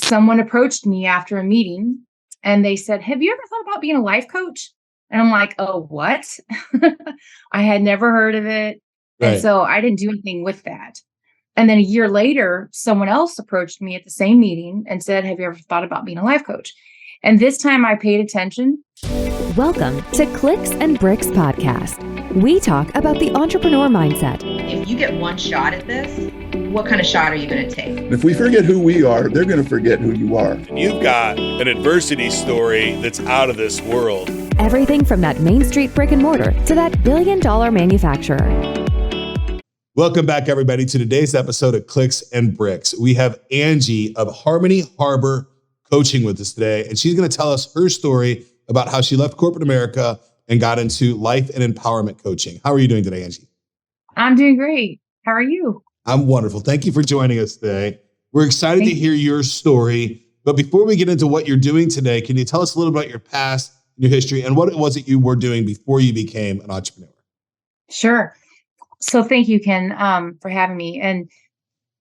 someone approached me after a meeting and they said, "Have you ever thought about being a life coach?" And I'm like, "Oh, what?" I had never heard of it. And Right. so I didn't do anything with that. And then a year later, someone else approached me at the same meeting and said, "Have you ever thought about being a life coach?" And this time I paid attention. Welcome to Clicks and Bricks Podcast. We talk about the entrepreneur mindset. If you get one shot at this, what kind of shot are you going to take? If we forget who we are, they're going to forget who you are. And you've got an adversity story that's out of this world. Everything from that Main Street brick and mortar to that billion-dollar manufacturer. Welcome back, everybody, to today's episode of Clicks and Bricks. We have Angie of Harmony Harbor Coaching with us today, and she's going to tell us her story about how she left corporate America and got into life and empowerment coaching. How are you doing today, Angie? I'm doing great. How are you? I'm wonderful. Thank you for joining us today. We're excited to hear your story. But before we get into what you're doing today, can you tell us a little about your past, your history, and what it was that you were doing before you became an entrepreneur? Sure. So thank you, Ken, for having me. And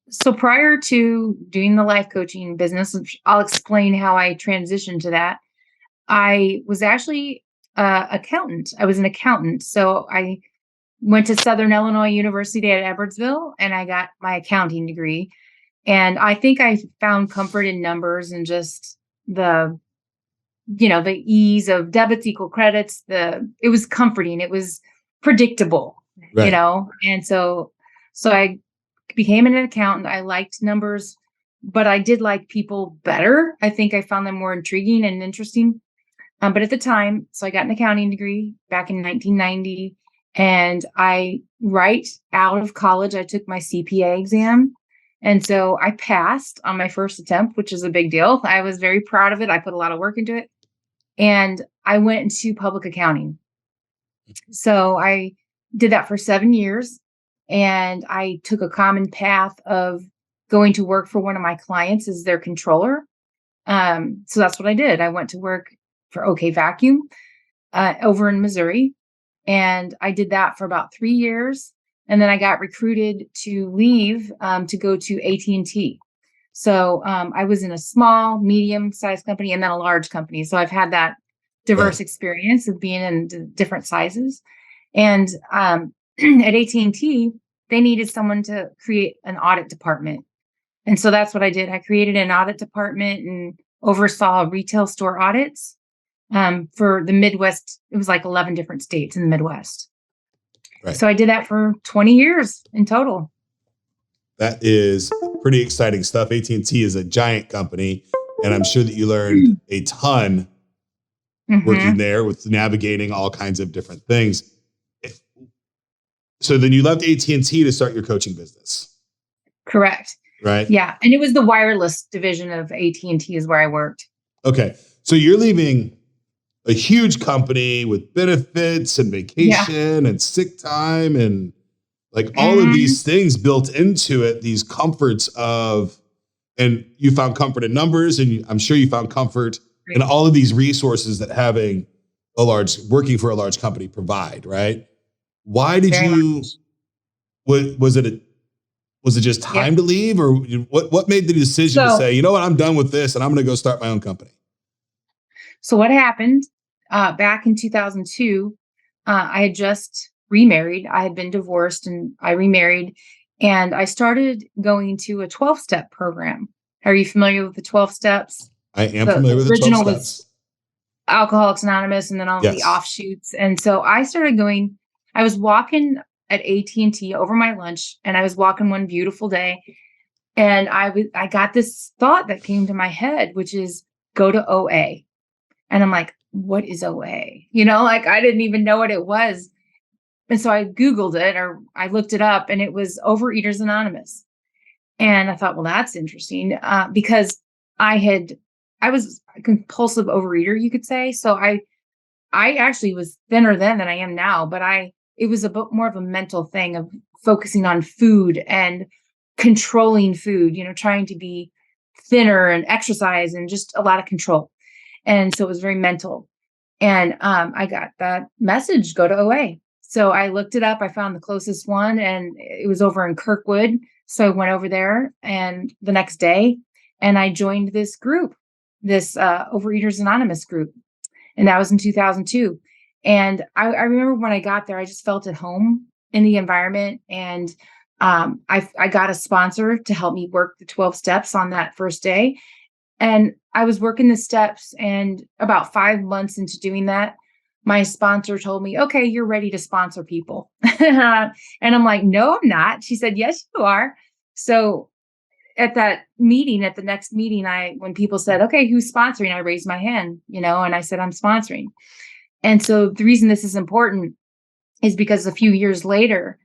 so prior to doing the life coaching business, I'll explain how I transitioned to that. I was actually an accountant. I was an accountant. So I went to Southern Illinois University at Edwardsville, and I got my accounting degree. And I think I found comfort in numbers and just the ease of debits equal credits. It was comforting. It was predictable, Right. And so I became an accountant. I liked numbers, but I did like people better. I think I found them more intriguing and interesting. But at the time, so I got an accounting degree back in 1990. And right out of college, I took my CPA exam. And so I passed on my first attempt, which is a big deal. I was very proud of it. I put a lot of work into it. And I went into public accounting. So I did that for 7 years. And I took a common path of going to work for one of my clients as their controller. So that's what I did. I went to work for OK Vacuum over in Missouri. And I did that for about 3 years. And then I got recruited to leave to go to AT&T. So I was in a small, medium-sized company and then a large company. So I've had that diverse experience of being in different sizes. And at AT&T, they needed someone to create an audit department. And so that's what I did. I created an audit department and oversaw retail store audits. For the Midwest. It was like 11 different states in the Midwest. Right. So I did that for 20 years in total. That is pretty exciting stuff. AT&T is a giant company, and I'm sure that you learned a ton working there with navigating all kinds of different things. So then you left AT&T to start your coaching business. Correct. Right. Yeah. And it was the wireless division of AT&T is where I worked. Okay. So you're leaving a huge company with benefits and vacation and sick time and like all of these things built into it, these comforts and you found comfort in numbers, and I'm sure you found comfort in all of these resources that working for a large company provide, right? Why did was it just time to leave, or what made the decision to say, you know what, I'm done with this and I'm going to go start my own company? So what happened back in 2002, I had just remarried. I had been divorced and I remarried, and I started going to a 12-step program. Are you familiar with the 12 steps? I am familiar with the 12 steps. Was Alcoholics Anonymous and then all the offshoots. And so I started going, I was walking at AT&T over my lunch, and I was walking one beautiful day, and I got this thought that came to my head, which is go to OA. And I'm like, what is OA? I didn't even know what it was. And so I Googled it, or I looked it up, and it was Overeaters Anonymous. And I thought, well, that's interesting because I was a compulsive overeater, you could say. So I actually was thinner then than I am now, but it was a bit more of a mental thing of focusing on food and controlling food, trying to be thinner and exercise and just a lot of control. And so it was very mental. And I got that message, go to OA. So I looked it up. I found the closest one, and it was over in Kirkwood. So I went over there and the next day, and I joined this group, this Overeaters Anonymous group. And that was in 2002. And I remember when I got there, I just felt at home in the environment. And I got a sponsor to help me work the 12 steps on that first day. And I was working the steps, and about 5 months into doing that, my sponsor told me, okay, you're ready to sponsor people. And I'm like, no, I'm not. She said, yes, you are. So at that meeting, at the next meeting, when people said, okay, who's sponsoring? I raised my hand, and I said, I'm sponsoring. And so the reason this is important is because a few years later,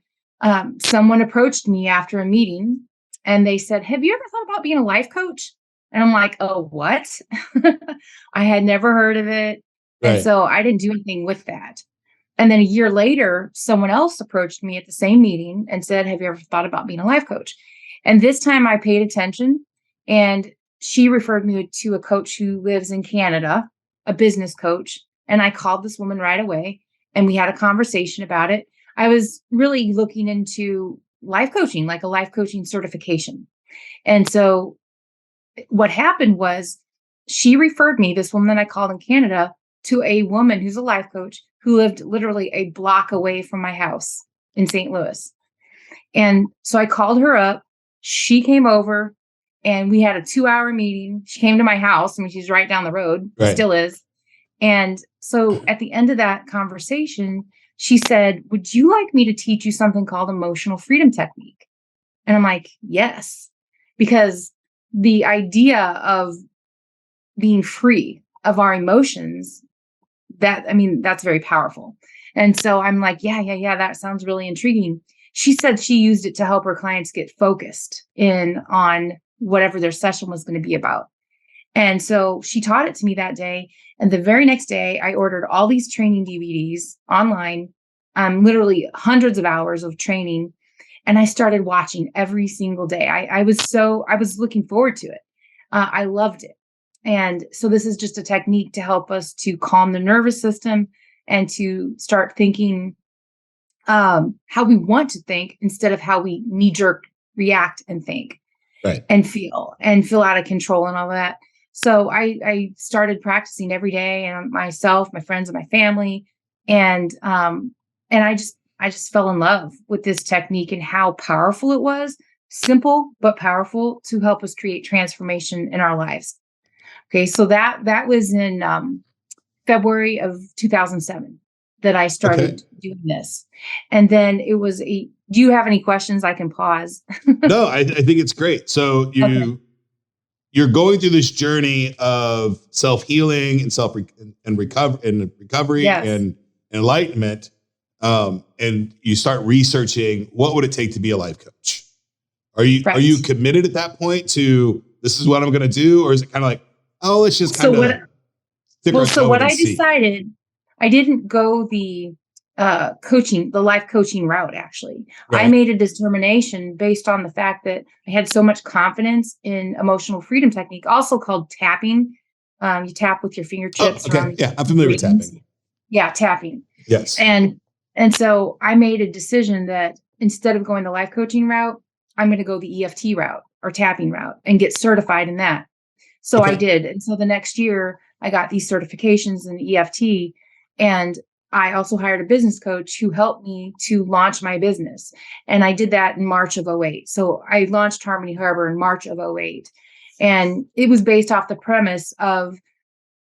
someone approached me after a meeting and they said, have you ever thought about being a life coach? And I'm like, oh, what? I had never heard of it. Right. And so I didn't do anything with that. And then a year later, someone else approached me at the same meeting and said, have you ever thought about being a life coach? And this time I paid attention, and she referred me to a coach who lives in Canada, a business coach. And I called this woman right away, and we had a conversation about it. I was really looking into life coaching, like a life coaching certification. And so what happened was she referred me, this woman that I called in Canada, to a woman who's a life coach who lived literally a block away from my house in St. Louis. And so I called her up. She came over and we had a 2-hour meeting. She came to my house. I mean, she's right down the road, Right. Still is. And so at the end of that conversation, she said, would you like me to teach you something called emotional freedom technique? And I'm like, yes, because the idea of being free of our emotions, that's very powerful. And so I'm like, yeah, that sounds really intriguing. She said she used it to help her clients get focused in on whatever their session was going to be about. And so she taught it to me that day. And the very next day, I ordered all these training DVDs online, literally hundreds of hours of training. And I started watching every single day. I was looking forward to it. I loved it. And so this is just a technique to help us to calm the nervous system and to start thinking how we want to think instead of how we knee-jerk react and think. Right. And feel out of control and all that. So I started practicing every day, and myself, my friends, and my family. And I just fell in love with this technique and how powerful it was. Simple, but powerful to help us create transformation in our lives. Okay. So that was in February of 2007 that I started doing this. And then it was do you have any questions? I can pause. No, I think it's great. So you're going through this journey of self-healing and recovery Yes. and enlightenment. And you start researching what would it take to be a life coach? Are you committed at that point to this is what I'm going to do? Or is it kind of like, oh, let's just kind of so what I decided, I didn't go the life coaching route, actually. Right. I made a determination based on the fact that I had so much confidence in emotional freedom technique, also called tapping. You tap with your fingertips. Oh, okay. Yeah, I'm familiar with tapping. Yeah, tapping. Yes. And so I made a decision that instead of going the life coaching route, I'm going to go the EFT route or tapping route and get certified in that. So I did. And so the next year I got these certifications in EFT, and I also hired a business coach who helped me to launch my business. And I did that in March of 2008. So I launched Harmony Harbor in March of 2008. And it was based off the premise of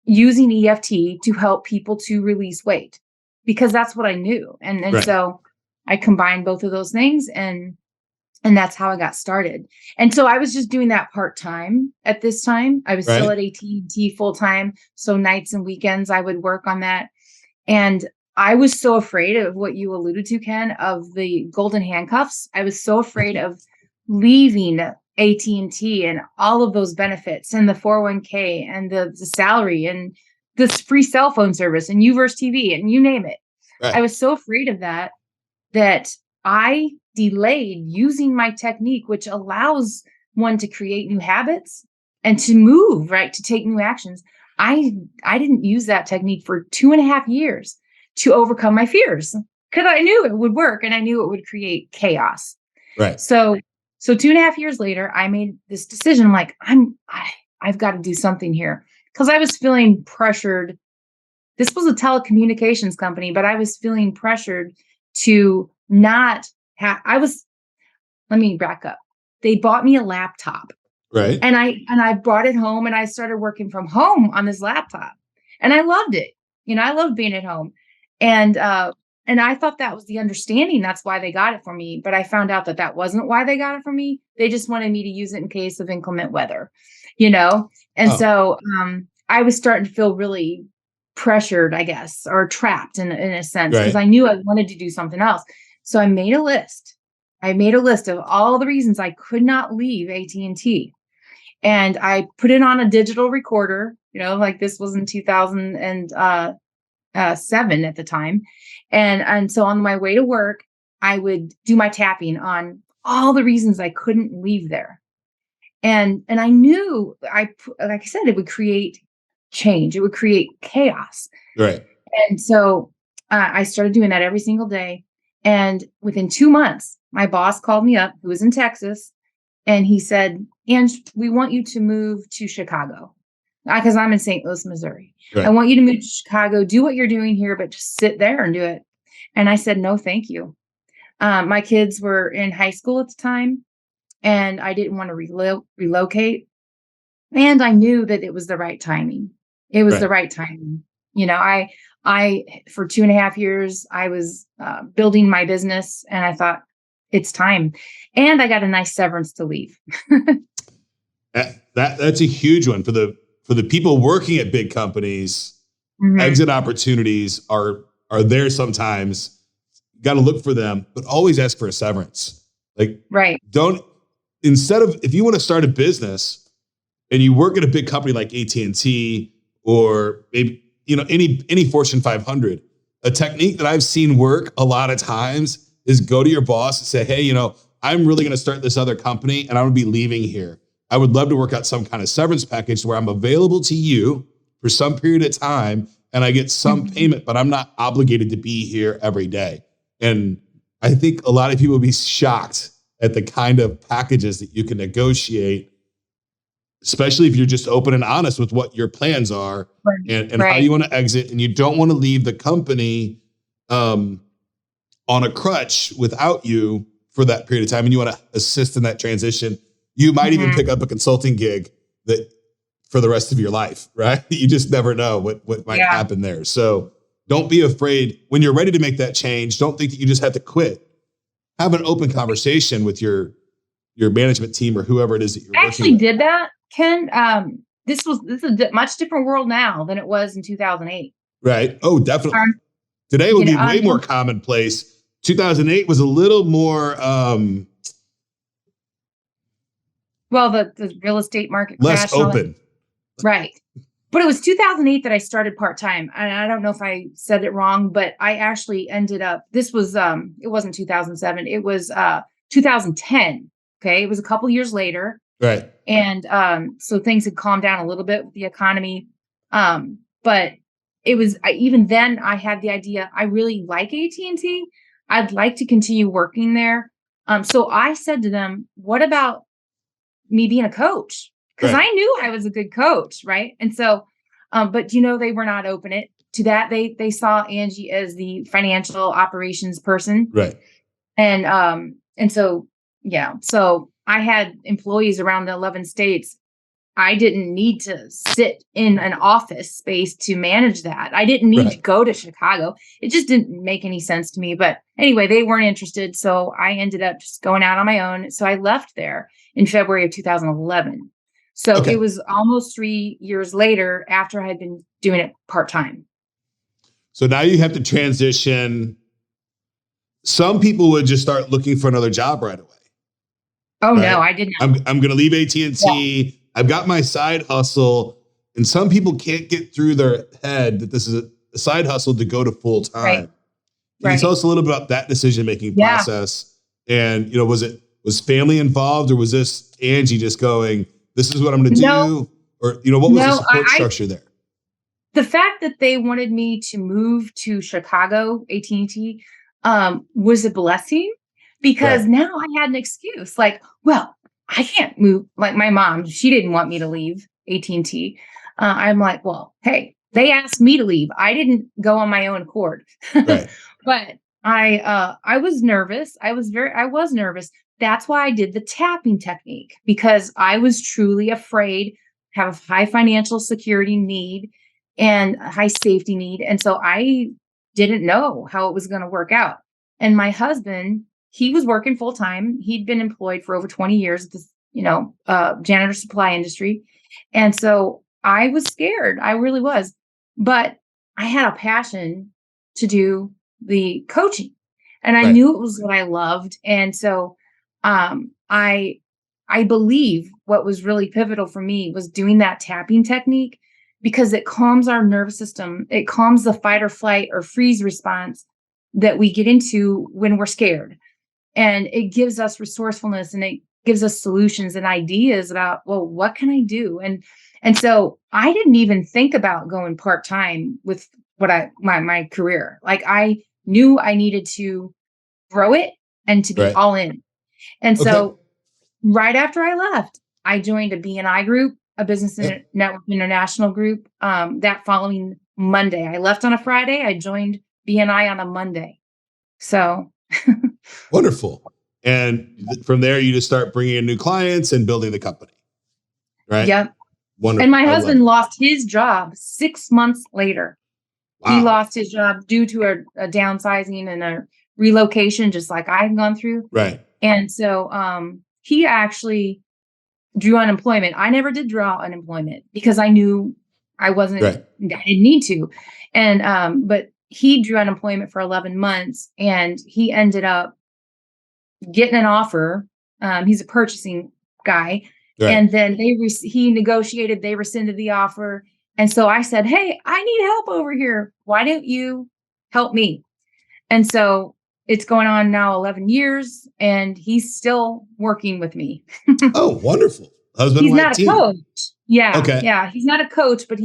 using EFT to help people to release weight, because that's what I knew. And so I combined both of those things, and that's how I got started. And so I was just doing that part-time at this time. I was still at AT&T full-time. So nights and weekends, I would work on that. And I was so afraid of what you alluded to, Ken, of the golden handcuffs. I was so afraid of leaving AT&T and all of those benefits and the 401k and the salary and this free cell phone service and Uverse TV and you name it. Right. I was so afraid of that I delayed using my technique, which allows one to create new habits and to move, right, to take new actions. I didn't use that technique for 2.5 years to overcome my fears because I knew it would work and I knew it would create chaos. Right. So So 2.5 years later, I made this decision. I'm like, I've got to do something here because I was feeling pressured. This was a telecommunications company, but I was feeling pressured to not have, let me back up. They bought me a laptop. Right. And I brought it home and I started working from home on this laptop. And I loved it. I loved being at home. And I thought that was the understanding. That's why they got it for me. But I found out that that wasn't why they got it for me. They just wanted me to use it in case of inclement weather, And so I was starting to feel really pressured, I guess, or trapped in a sense, because I knew I wanted to do something else. So I made a list. Of all the reasons I could not leave AT&T. And I put it on a digital recorder, like this was in 2007 at the time. And so on my way to work, I would do my tapping on all the reasons I couldn't leave there. And I knew like I said, it would create change. It would create chaos. Right. And so I started doing that every single day. And within 2 months, my boss called me up, who was in Texas, and he said, Ange, we want you to move to Chicago. Because I'm in St. Louis, Missouri. Right. I want you to move to Chicago, do what you're doing here, but just sit there and do it. And I said, no, thank you. My kids were in high school at the time, and I didn't want to relocate. And I knew that it was the right timing. It was the right timing. I for 2.5 years, I was building my business, and I thought it's time. And I got a nice severance to leave. That's a huge one for the people working at big companies. Mm-hmm. Exit opportunities are there sometimes. Got to look for them, but always ask for a severance. Like, if you want to start a business and you work at a big company like AT&T or maybe, any Fortune 500, a technique that I've seen work a lot of times is go to your boss and say, hey, I'm really going to start this other company and I'm going to be leaving here. I would love to work out some kind of severance package where I'm available to you for some period of time and I get some payment, but I'm not obligated to be here every day. And I think a lot of people would be shocked at the kind of packages that you can negotiate, especially if you're just open and honest with what your plans are and how you want to exit. And you don't want to leave the company on a crutch without you for that period of time. And you want to assist in that transition. You might even pick up a consulting gig that for the rest of your life, right? You just never know what might happen there. So don't be afraid when you're ready to make that change. Don't think that you just have to quit. Have an open conversation with your management team or whoever it is that you're working with. I actually did that, Ken. This is a much different world now than it was in 2008. Right. Oh, definitely. Today would be way more commonplace. 2008 was a little more the real estate market less open. Right. But it was 2008 that I started part-time. And I don't know if I said it wrong, but I actually ended up, this was, it wasn't 2007. It was 2010. Okay. It was a couple years later. Right. And so things had calmed down a little bit with the economy. But it was, even then I had the idea, I really like AT&T. I'd like to continue working there. So I said to them, what about me being a coach? Because I knew I was a good coach, right? And so, but they were not open to that. They saw Angie as the financial operations person, right? And so so I had employees around the 11 states. I didn't need to sit in an office space to manage that. I didn't need to go to Chicago. It just didn't make any sense to me. But anyway, they weren't interested, so I ended up just going out on my own. So I left there in February of 2011. So it was almost 3 years later after I had been doing it part-time. So now you have to transition. Some people would just start looking for another job right away. Oh, right? No, I didn't. I'm going to leave AT&T. Yeah. I've got my side hustle. And some people can't get through their head that this is a side hustle to go to full time. Right. Can you tell us a little bit about that decision-making process? And, was family involved or was this Angie just going, this is what I'm going to do? Or, what was the support structure there? The fact that they wanted me to move to Chicago, AT&T, was a blessing because Right. now I had an excuse. Like, well, I can't move. Like my mom, she didn't want me to leave AT&T. I'm like, well, hey, they asked me to leave. I didn't go on my own accord. Right. But I was nervous. I was nervous. That's why I did the tapping technique, because I was truly afraid, have a high financial security need and a high safety need. And so I didn't know how it was going to work out. And my husband, he was working full time. He'd been employed for over 20 years at this, janitor supply industry. And so I was scared. I really was. But I had a passion to do the coaching, and I Right. knew it was what I loved. And so I believe what was really pivotal for me was doing that tapping technique, because it calms our nervous system. It calms the fight or flight or freeze response that we get into when we're scared. And it gives us resourcefulness, and it gives us solutions and ideas about, well, what can I do? And so I didn't even think about going part-time with my career. Like I knew I needed to grow it and to be Right. all in. And Okay. so right after I left, I joined a BNI group, a business Yep. network international group. That following Monday, I left on a Friday. I joined BNI on a Monday. So Wonderful. And from there, you just start bringing in new clients and building the company. Right. yep. Wonderful. And my I love husband it. lost his job 6 months later. He Wow. lost his job due to a downsizing and a relocation, just like I had gone through. Right. And so he actually drew unemployment. I never did draw unemployment because I knew I wasn't, Right. I didn't need to. And but he drew unemployment for 11 months, and he ended up getting an offer. He's a purchasing guy. Right. And then he negotiated, they rescinded the offer. And so I said, hey, I need help over here. Why don't you help me? And so it's going on now 11 years, and he's still working with me. Oh, wonderful. Husband He's and wife not a team. coach. Yeah. Okay. Yeah. He's not a coach, but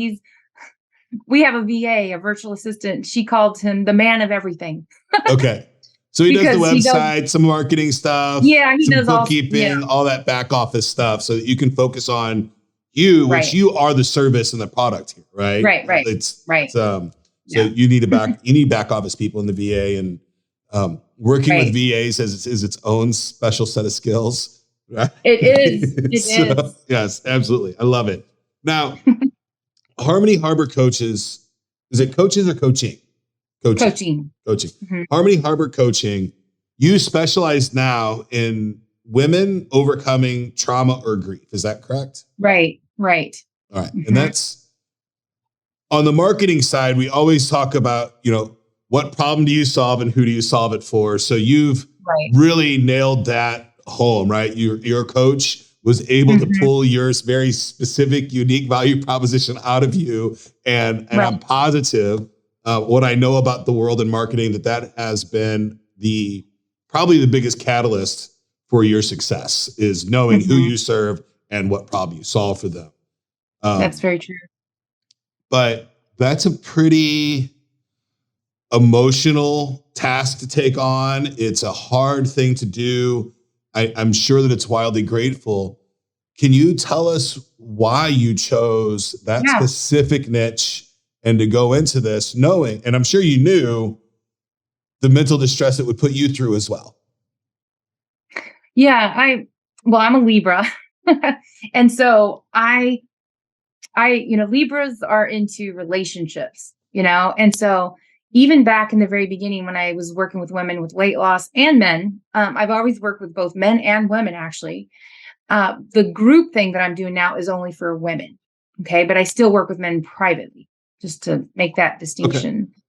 we have a VA, a virtual assistant. She called him the man of everything. Okay. So he does the Because he does- website, some marketing stuff, Yeah, he some does all- bookkeeping, yeah. all that back office stuff, so that you can focus on you, Right. which you are the service and the product here, right? Right. It's Right. so Yeah. you need back office people in the VA, and working Right. with VAs is its own special set of skills. Right? It is. It is. Yes, absolutely. I love it. Now, Harmony Harbor coaches, is it coaches or coaching? Coaching. Mhm. Harmony Harbor Coaching, you specialize now in women overcoming trauma or grief. Is that correct? Right. All right. Mhm. And that's on the marketing side. We always talk about, what problem do you solve and who do you solve it for? So you've Right. really nailed that home, right? Your coach was able to pull your very specific, unique value proposition out of you. And Right. I'm positive what I know about the world and marketing, that has been probably the biggest catalyst for your success, is knowing who you serve and what problem you solve for them. That's very true. But that's a pretty emotional task to take on. It's a hard thing to do. I'm sure that it's wildly grateful. Can you tell us why you chose that specific niche and to go into this knowing, and I'm sure you knew the mental distress it would put you through as well? Yeah, I'm a Libra. And so Libras are into relationships, and so even back in the very beginning, when I was working with women with weight loss and men, I've always worked with both men and women, actually. The group thing that I'm doing now is only for women. Okay. But I still work with men privately, just to make that distinction. Okay.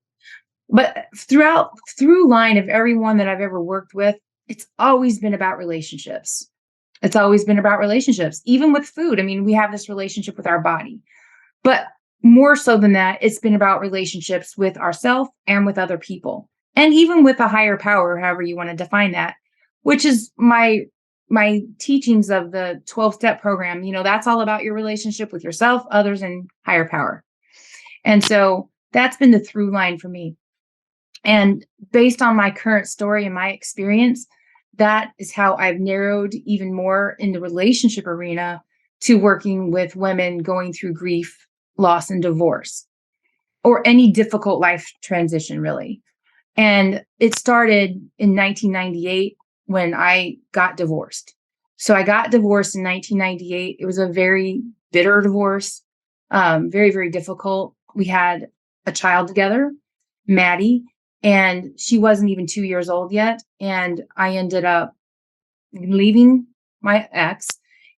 But through line of everyone that I've ever worked with, it's always been about relationships. It's always been about relationships, even with food. I mean, we have this relationship with our body, but more so than that, it's been about relationships with ourselves and with other people, and even with a higher power, however you want to define that, which is my teachings of the 12-step program. That's all about your relationship with yourself, others, and higher power. And so that's been the through line for me. And based on my current story and my experience, that is how I've narrowed even more in the relationship arena to working with women going through grief, loss, and divorce, or any difficult life transition, really. And it started in 1998 when I got divorced. So I got divorced in 1998. It was a very bitter divorce, very, very difficult. We had a child together, Maddie, and she wasn't even 2 years old yet. And I ended up leaving my ex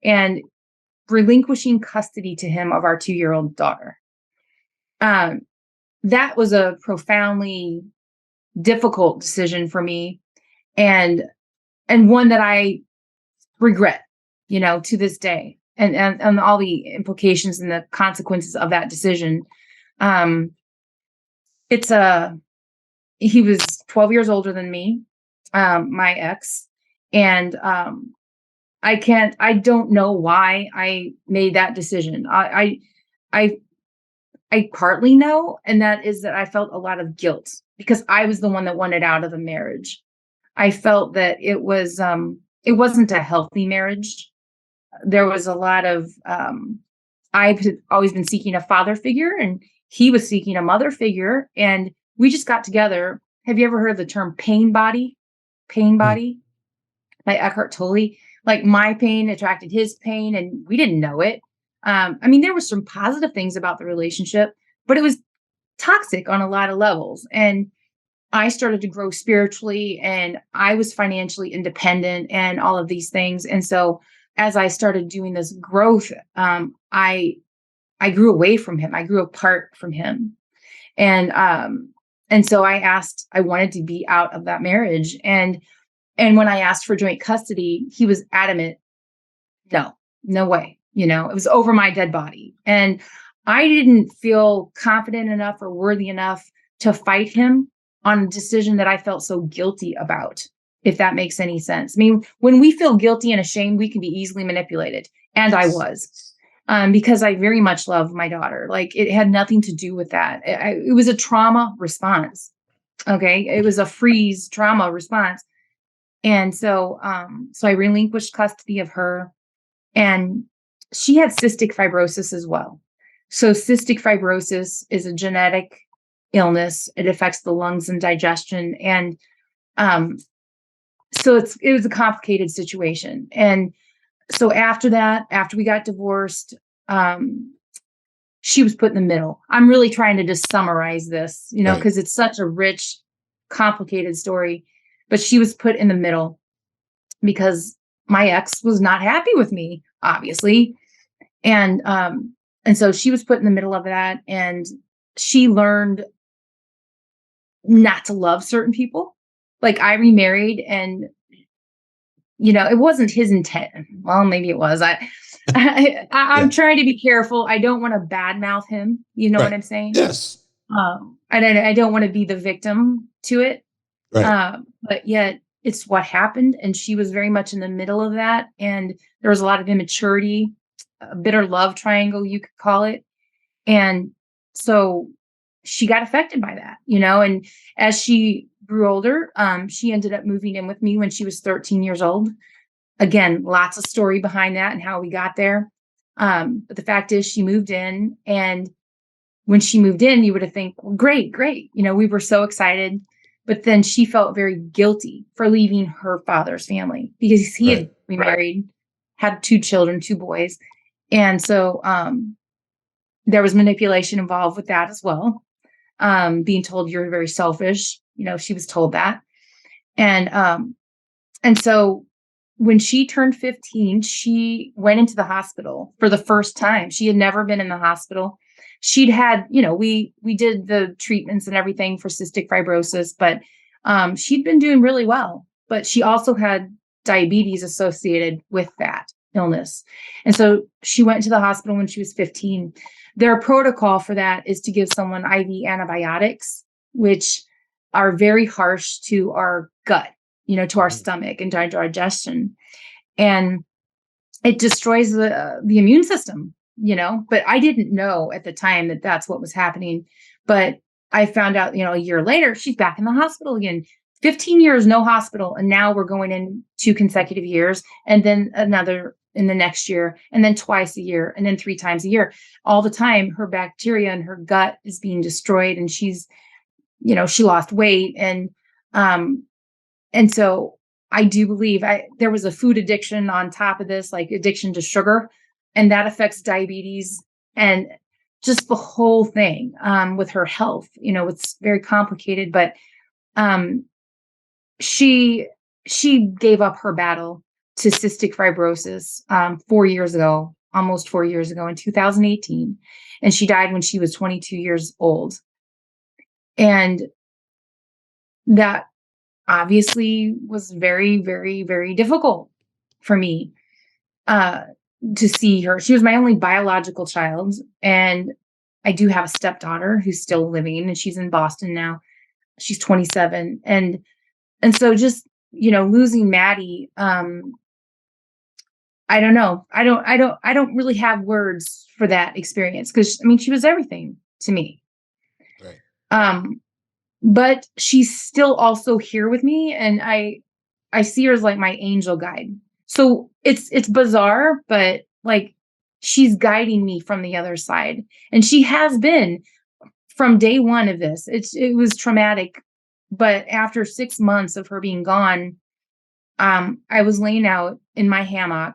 and relinquishing custody to him of our 2-year-old daughter. That was a profoundly difficult decision for me, and one that I regret, to this day, and all the implications and the consequences of that decision. It's he was 12 years older than me, my ex, and I don't know why I made that decision. I partly know, and that is that I felt a lot of guilt because I was the one that wanted out of the marriage. I felt that it wasn't a healthy marriage. There was a lot of, I've always been seeking a father figure, and he was seeking a mother figure, and we just got together. Have you ever heard of the term pain body? Pain body by Eckhart Tolle. Like, my pain attracted his pain, and we didn't know it. There were some positive things about the relationship, but it was toxic on a lot of levels. And I started to grow spiritually, and I was financially independent and all of these things. And so as I started doing this growth, I grew away from him. I grew apart from him. And so I wanted to be out of that marriage. And when I asked for joint custody, he was adamant. No way. It was over my dead body. And I didn't feel confident enough or worthy enough to fight him on a decision that I felt so guilty about, if that makes any sense. When we feel guilty and ashamed, we can be easily manipulated. And I was, because I very much love my daughter. Like, it had nothing to do with that. It was a trauma response. Okay. It was a freeze trauma response. And so I relinquished custody of her, and she had cystic fibrosis as well. So cystic fibrosis is a genetic illness. It affects the lungs and digestion. And so it was a complicated situation. And so after we got divorced, she was put in the middle. I'm really trying to just summarize this, because it's such a rich, complicated story. But she was put in the middle because my ex was not happy with me, obviously. And so she was put in the middle of that, and she learned not to love certain people. Like, I remarried, and it wasn't his intent. Well, maybe it was. I'm trying to be careful. I don't want to badmouth him. You know what I'm saying? Yes. And I don't want to be the victim to it. Right. But yet it's what happened. And she was very much in the middle of that. And there was a lot of immaturity, a bitter love triangle, you could call it. And so she got affected by that, and as she grew older, she ended up moving in with me when she was 13 years old. Again, lots of story behind that and how we got there. But the fact is, she moved in, and when she moved in, you would have think, well, great. We were so excited. But then she felt very guilty for leaving her father's family because he had remarried, had 2 children, 2 boys. And so there was manipulation involved with that as well. Being told you're very selfish, she was told that. And so when she turned 15, she went into the hospital for the first time. She had never been in the hospital. She'd had, we did the treatments and everything for cystic fibrosis, but she'd been doing really well. But she also had diabetes associated with that illness. And so she went to the hospital when she was 15. Their protocol for that is to give someone IV antibiotics, which are very harsh to our gut, to our stomach and to our digestion. And it destroys the immune system, but I didn't know at the time that that's what was happening. But I found out, a year later, she's back in the hospital again. 15 years, no hospital. And now we're going in 2 consecutive years, and then another in the next year, and then twice a year, and then 3 times a year. All the time, her bacteria in her gut is being destroyed, and she's, she lost weight. And so I do believe there was a food addiction on top of this, like addiction to sugar, and that affects diabetes and just the whole thing with her health. It's very complicated, but she gave up her battle to cystic fibrosis 4 years ago, almost 4 years ago in 2018. And she died when she was 22 years old. And that obviously was very, very, very difficult for me to see her. She was my only biological child. And I do have a stepdaughter who's still living, and she's in Boston now. She's 27. And so just, losing Maddie, I don't know. I don't really have words for that experience, because she was everything to me. Right. But she's still also here with me, and I see her as like my angel guide. So it's bizarre, but like she's guiding me from the other side. And she has been from day one of this. It was traumatic, but after 6 months of her being gone, I was laying out in my hammock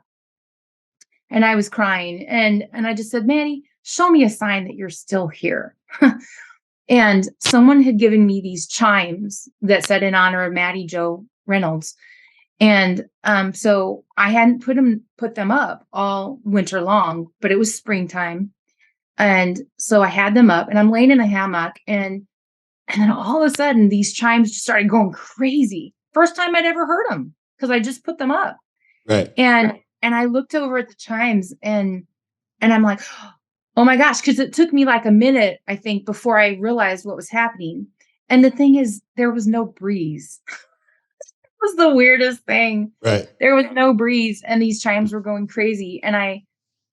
and I was crying, and I just said, Maddie, show me a sign that you're still here. And someone had given me these chimes that said in honor of Maddie Jo Reynolds. And so I hadn't put them up all winter long, but it was springtime. And so I had them up, and I'm laying in the hammock, and then all of a sudden these chimes just started going crazy. First time I'd ever heard them, because I just put them up. Right. And I looked over at the chimes, and I'm like, oh my gosh, because it took me like a minute, I think, before I realized what was happening. And the thing is, there was no breeze. It was the weirdest thing. Right. There was no breeze, and these chimes were going crazy, and I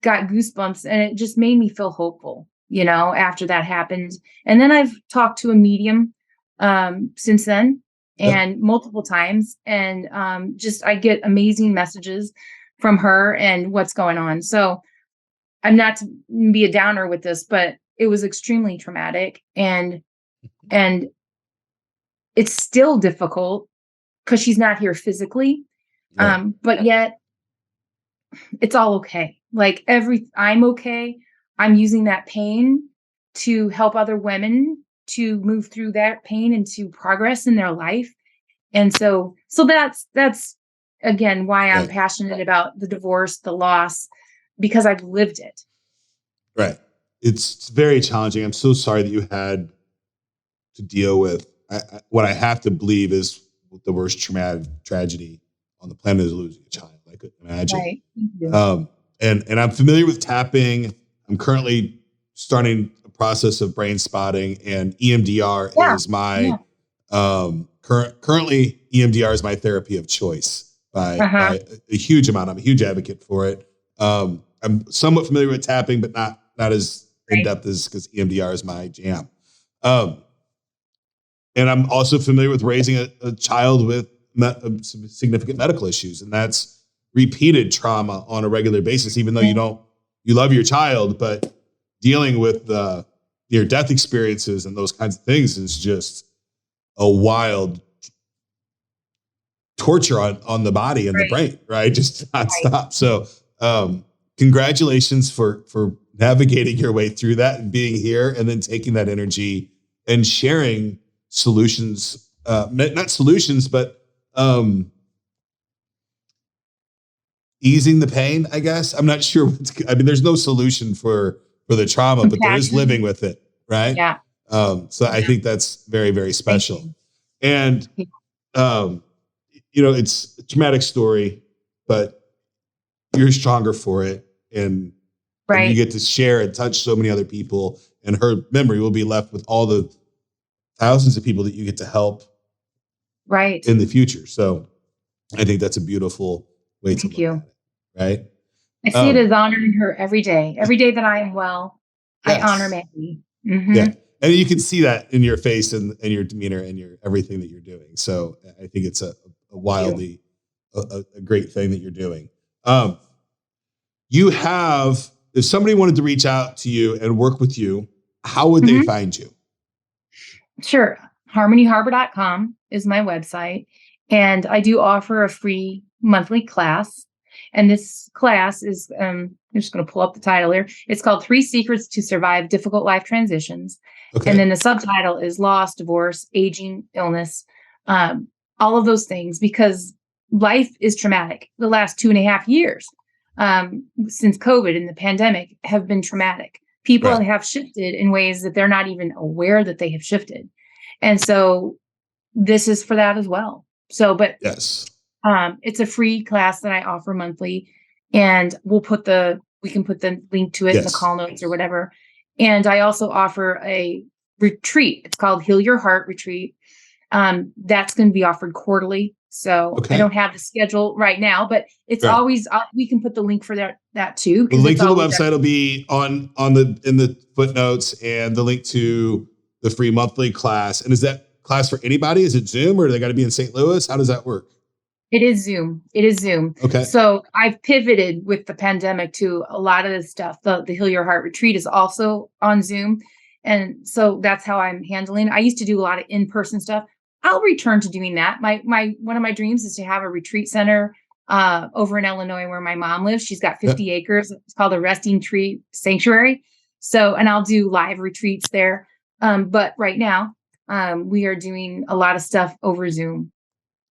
got goosebumps, and it just made me feel hopeful, after that happened. And then I've talked to a medium since then, and multiple times, and just I get amazing messages from her and what's going on. So I'm not to be a downer with this, but it was extremely traumatic, and it's still difficult because she's not here physically. Right. But yet it's all okay. Like I'm okay. I'm using that pain to help other women to move through that pain and to progress in their life. And so that's again why I'm passionate about the divorce, the loss, because I've lived it. Right. It's very challenging. I'm so sorry that you had to deal with what I have to believe is the worst tragedy on the planet, is losing a child. I couldn't imagine. Right. And I'm familiar with tapping. I'm currently starting a process of brain spotting, and EMDR is my currently EMDR is my therapy of choice by a huge amount. I'm a huge advocate for it. I'm somewhat familiar with tapping, but not as in depth as, because EMDR is my jam. And I'm also familiar with raising a child with significant medical issues, and that's repeated trauma on a regular basis. Even though you love your child, but dealing with near death experiences and those kinds of things is just a wild torture on the body and the brain, right? Just nonstop. So, congratulations for navigating your way through that and being here, and then taking that energy and sharing solutions, not solutions, but easing the pain, I guess. I'm not sure. There's no solution for the trauma, but there is living with it. Right. Yeah. So I think that's very, very special. And, it's a traumatic story, but you're stronger for it. And you get to share and touch so many other people, and her memory will be left with all the thousands of people that you get to help in the future. So I think that's a beautiful way to look at it, right? I see it as honoring her every day. Every day that I am well, I honor Maggie. Mm-hmm. Yeah. And you can see that in your face and your demeanor and your everything that you're doing. So I think it's a wildly a great thing that you're doing. You have, if somebody wanted to reach out to you and work with you, how would they find you? Sure. harmonyharbor.com is my website. And I do offer a free monthly class. And this class is, I'm just going to pull up the title here. It's called 3 Secrets to Survive Difficult Life Transitions. Okay. And then the subtitle is Loss, Divorce, Aging, Illness, all of those things, because life is traumatic. The last 2.5 years since COVID and the pandemic have been traumatic. People have shifted in ways that they're not even aware that they have shifted. And so this is for that as well. So, but yes, it's a free class that I offer monthly, and we can put the link to it in the call notes or whatever. And I also offer a retreat. It's called Heal Your Heart Retreat. That's going to be offered quarterly. So I don't have the schedule right now, but it's always, we can put the link for that too. The link to the website will be in the footnotes, and the link to the free monthly class. And is that class for anybody? Is it Zoom, or do they got to be in St. Louis? How does that work? It is Zoom. Okay. So I've pivoted with the pandemic to a lot of this stuff. The Heal Your Heart Retreat is also on Zoom. And so that's how I'm handling. I used to do a lot of in-person stuff. I'll return to doing that. One of my dreams is to have a retreat center over in Illinois where my mom lives. She's got 50 acres. It's called a Resting Tree Sanctuary. So, and I'll do live retreats there. But right now, we are doing a lot of stuff over Zoom.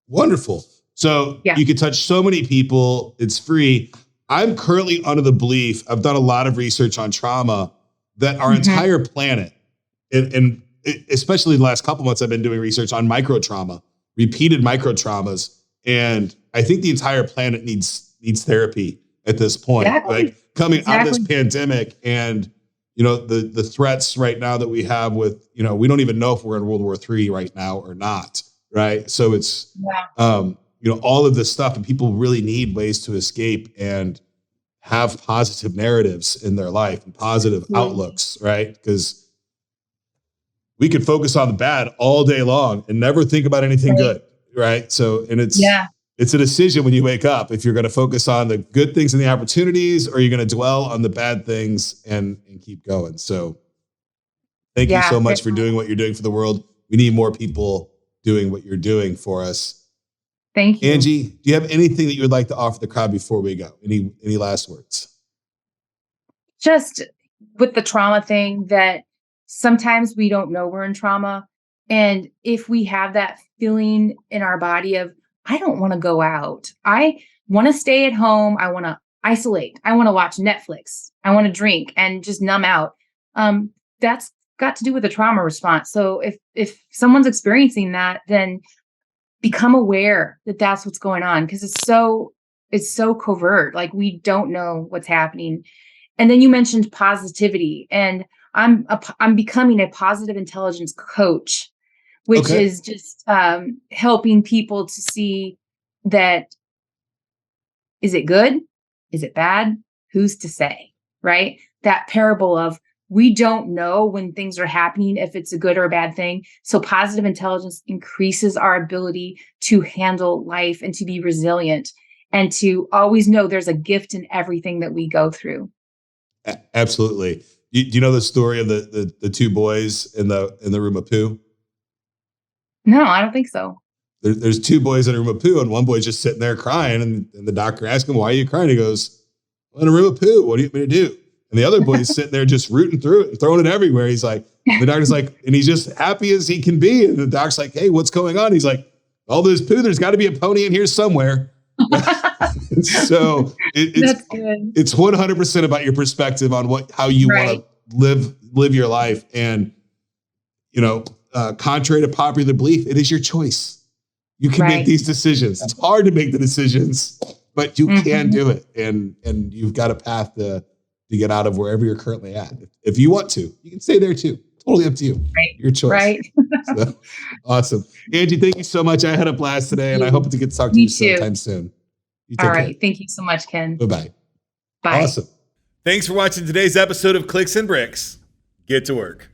Wonderful. So you can touch so many people. It's free. I'm currently under the belief, I've done a lot of research on trauma, that our entire planet, and especially the last couple months, I've been doing research on micro trauma, repeated micro traumas. And I think the entire planet needs therapy at this point. Like coming out of this pandemic, and the threats right now that we have with, we don't even know if we're in World War III right now or not. Right. So it's, all of this stuff, and people really need ways to escape and have positive narratives in their life and positive outlooks. Right. Because we could focus on the bad all day long and never think about anything good. Right. So, and it's a decision when you wake up, if you're going to focus on the good things and the opportunities, or you're going to dwell on the bad things and keep going. So thank you so much for doing what you're doing for the world. We need more people doing what you're doing for us. Thank you. Angie, do you have anything that you would like to offer the crowd before we go? Any last words? Just with the trauma thing, that sometimes we don't know we're in trauma. And if we have that feeling in our body of, I don't want to go out, I want to stay at home, I want to isolate, I want to watch Netflix, I want to drink and just numb out. That's got to do with the trauma response. So if someone's experiencing that, then become aware that that's what's going on, because it's so covert. Like, we don't know what's happening. And then you mentioned positivity, and I'm becoming a positive intelligence coach, which is just helping people to see that, is it good? Is it bad? Who's to say, right? That parable of, we don't know when things are happening, if it's a good or a bad thing. So positive intelligence increases our ability to handle life and to be resilient, and to always know there's a gift in everything that we go through. Absolutely. Do you know the story of the 2 boys in the room of poo? No, I don't think so. There's 2 boys in a room of poo, and one boy's just sitting there crying, and the doctor asks him, "Why are you crying?" He goes, "I'm in a room of poo. What do you want me to do?" And the other boy's sitting there just rooting through it and throwing it everywhere. He's like, the doctor's like, and he's just happy as he can be. And the doc's like, "Hey, what's going on?" He's like, "All this poo, there's got to be a pony in here somewhere." So it's 100% about your perspective on how you want to live your life. And, contrary to popular belief, it is your choice. You can make these decisions. It's hard to make the decisions, but you can do it. And you've got a path to get out of wherever you're currently at. If you want to, you can stay there too. Totally up to you. Your choice. Right. So, awesome. Angie, thank you so much. I had a blast today, and I hope to get to talk to you sometime soon. All right. Care. Thank you so much, Ken. Bye-bye. Bye. Awesome. Thanks for watching today's episode of Clicks and Bricks. Get to work.